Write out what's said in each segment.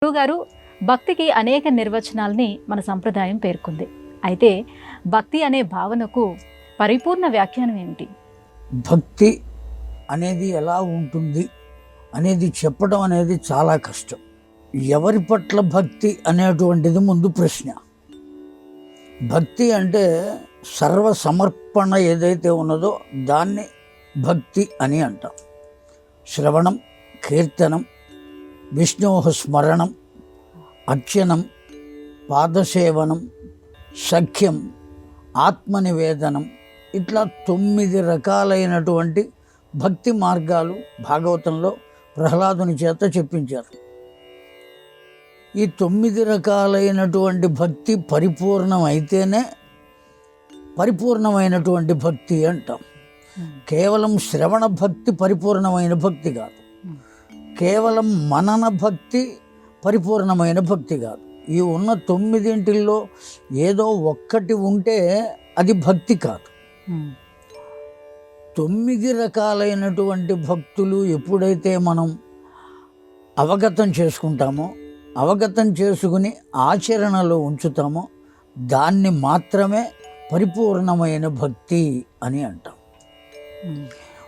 గురువుగారు, భక్తికి అనేక నిర్వచనాల్ని మన సంప్రదాయం పేర్కొంది. అయితే భక్తి అనే భావనకు పరిపూర్ణ వ్యాఖ్యానం ఏమిటి? భక్తి అనేది ఎలా ఉంటుంది అనేది చెప్పడం అనేది చాలా కష్టం. ఎవరి పట్ల భక్తి అనేటువంటిది ముందు ప్రశ్న. భక్తి అంటే సర్వ సమర్పణ ఏదైతే ఉన్నదో దాన్ని భక్తి అని అంటాం. శ్రవణం, కీర్తనం, విష్ణోః స్మరణం, అర్చనం, పాదసేవనం, సఖ్యం, ఆత్మనివేదనం, ఇట్లా 9 రకాలైనటువంటి భక్తి మార్గాలు భాగవతంలో ప్రహ్లాదుని చేత చెప్పించారు. ఈ 9 రకాలైనటువంటి భక్తి పరిపూర్ణమైతేనే పరిపూర్ణమైనటువంటి భక్తి అంటాం. కేవలం శ్రవణ భక్తి పరిపూర్ణమైన భక్తి కాదు, కేవలం మనన భక్తి పరిపూర్ణమైన భక్తి కాదు. ఈ ఉన్న 9 ఏదో ఒక్కటి ఉంటే అది భక్తి కాదు. 9 రకాలైనటువంటి భక్తులు ఎప్పుడైతే మనం అవగతం చేసుకుంటామో, అవగతం చేసుకుని ఆచరణలో ఉంచుతామో దాన్ని మాత్రమే పరిపూర్ణమైన భక్తి అని అంటాం.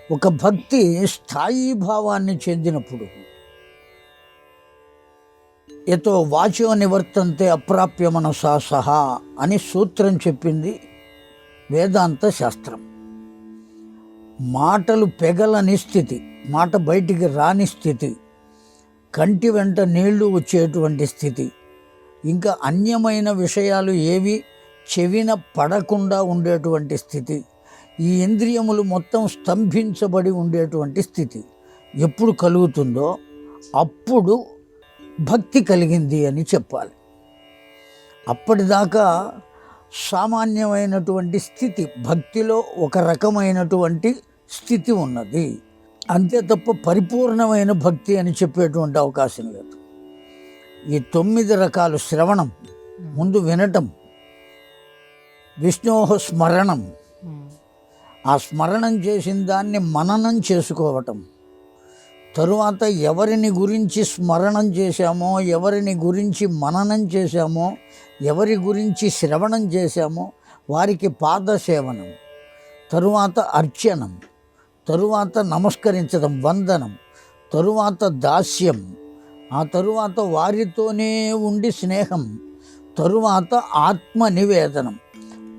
ఒక భక్తి స్థాయి భావాన్ని చెందినప్పుడు యతో వాచో నివర్తంతే అప్రాప్య మనసా సహా అని సూత్రం చెప్పింది వేదాంత శాస్త్రం. మాటలు పెగలని స్థితి, మాట బయటికి రాని స్థితి, కంటి వెంట నీళ్లు వచ్చేటువంటి స్థితి, ఇంకా అన్యమైన విషయాలు ఏవి చెవిన పడకుండా ఉండేటువంటి స్థితి, ఈ ఇంద్రియములు మొత్తం స్తంభించబడి ఉండేటువంటి స్థితి ఎప్పుడు కలుగుతుందో అప్పుడు భక్తి కలిగింది అని చెప్పాలి. అప్పటిదాకా సామాన్యమైనటువంటి స్థితి, భక్తిలో ఒక రకమైనటువంటి స్థితి ఉన్నది, అంతే తప్ప పరిపూర్ణమైన భక్తి అని చెప్పేటువంటి అవకాశం లేదు. ఈ 9 రకాలు శ్రవణం, ముందు వినటం, విష్ణోః స్మరణం, ఆ స్మరణం చేసిన దాన్ని మననం చేసుకోవటం, తరువాత ఎవరిని గురించి స్మరణం చేశామో, ఎవరిని గురించి మననం చేశామో, ఎవరి గురించి శ్రవణం చేశామో వారికి పాదసేవనం, తరువాత అర్చనం, తరువాత నమస్కరించడం, వందనం, తరువాత దాస్యం, ఆ తరువాత వారితోనే ఉండి స్నేహం, తరువాత ఆత్మ నివేదనం,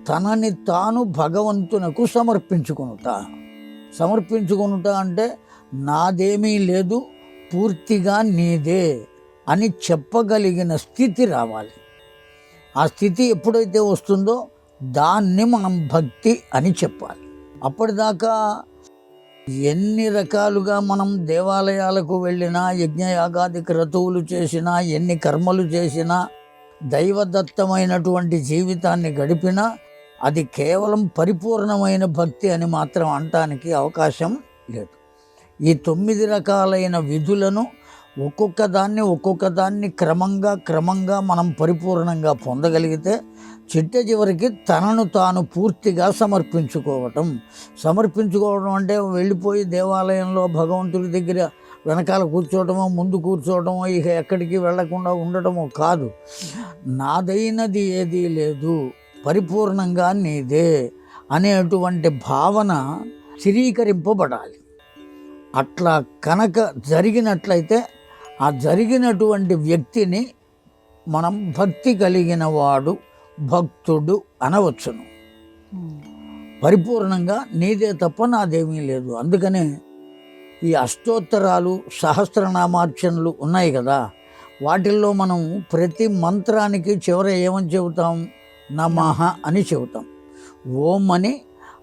తనని తాను భగవంతునకు సమర్పించుకొనుట. సమర్పించుకొనుట అంటే నాదేమీ లేదు, పూర్తిగా నీదే అని చెప్పగలిగిన స్థితి రావాలి. ఆ స్థితి ఎప్పుడైతే వస్తుందో దాన్ని మనం భక్తి అని చెప్పాలి. అప్పటిదాకా ఎన్ని రకాలుగా మనం దేవాలయాలకు వెళ్ళినా, యజ్ఞయాగాది క్రతువులు చేసినా, ఎన్ని కర్మలు చేసినా, దైవదత్తమైనటువంటి జీవితాన్ని గడిపినా అది కేవలం పరిపూర్ణమైన భక్తి అని మాత్రం అనటానికి అవకాశం లేదు. ఈ 9 రకాలైన విధులను ఒక్కొక్క దాన్ని క్రమంగా మనం పరిపూర్ణంగా పొందగలిగితే చిట్ట చివరికి తనను తాను పూర్తిగా సమర్పించుకోవటం అంటే వెళ్ళిపోయి దేవాలయంలో భగవంతుడి దగ్గర వెనకాల కూర్చోవటమో, ముందు కూర్చోవటమో, ఇక ఎక్కడికి వెళ్లకుండా ఉండటమో కాదు. నాదైనది ఏదీ లేదు, పరిపూర్ణంగా నీదే అనేటువంటి భావన స్థిరీకరింపబడాలి. అట్లా కనుక జరిగినట్లయితే ఆ జరిగినటువంటి వ్యక్తిని మనం భక్తి కలిగిన వాడు, భక్తుడు అనవచ్చును. పరిపూర్ణంగా నీదే తప్ప నాదేమీ లేదు. అందుకనే ఈ అష్టోత్తరాలు, సహస్రనామార్చనలు ఉన్నాయి కదా, వాటిల్లో మనం ప్రతి మంత్రానికి చివర ఏమని చెబుతాం? నమః అని చెబుతాం. ఓం అని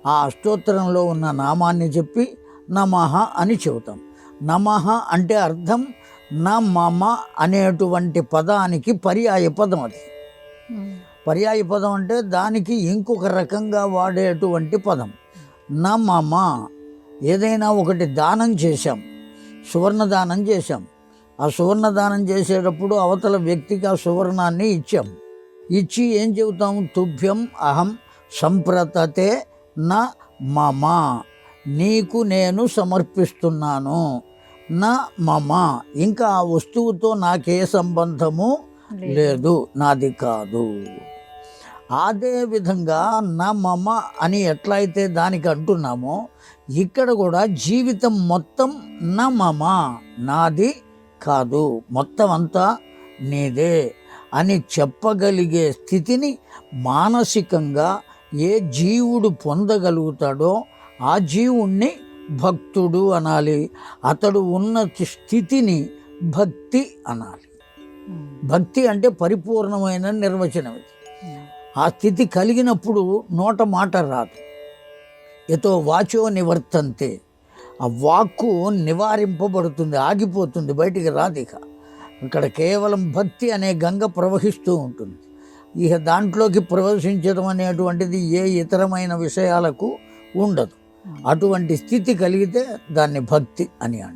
ఆ అష్టోత్తరంలో ఉన్న నామాన్ని చెప్పి నమః అని చెబుతాం. నమః అంటే అర్థం న మమ అనేటువంటి పదానికి పర్యాయ పదం. అది పర్యాయ పదం అంటే దానికి ఇంకొక రకంగా వాడేటువంటి పదం. న మమ, ఏదైనా ఒకటి దానం చేశాం, సువర్ణ దానం చేశాం, ఆ సువర్ణ దానం చేసేటప్పుడు అవతల వ్యక్తికి ఆ సువర్ణాన్ని ఇచ్చాం. ఇచ్చి ఏం చెబుతాం? తుభ్యం అహం సంప్రతతే న మమ, నీకు నేను సమర్పిస్తున్నాను, నా మమ, ఇంకా ఆ వస్తువుతో నాకే సంబంధము లేదు, నాది కాదు. అదే విధంగా నా మమ అని ఎట్లయితే దానికి అంటున్నామో ఇక్కడ కూడా జీవితం మొత్తం నా మమ, నాది కాదు, మొత్తం అంతా నీదే అని చెప్పగలిగే స్థితిని మానసికంగా ఏ జీవుడు పొందగలుగుతాడో ఆ జీవుణ్ణి భక్తుడు అనాలి. అతడు ఉన్న స్థితిని భక్తి అనాలి. భక్తి అంటే పరిపూర్ణమైన నిర్వచనం ఇది. ఆ స్థితి కలిగినప్పుడు నోట మాట రాదు. ఎతో వాచో నివర్తంతే, ఆ వాక్కు నివారింపబడుతుంది, ఆగిపోతుంది, బయటికి రాదు. ఇక ఇక్కడ కేవలం భక్తి అనే గంగ ప్రవహిస్తూ ఉంటుంది. ఇక దాంట్లోకి ప్రవేశించడం అనేటువంటిది ఏ ఇతరమైన విషయాలకు ఉండదు. అటువంటి స్థితి కలిగితే దాన్ని భక్తి అని అంటారు.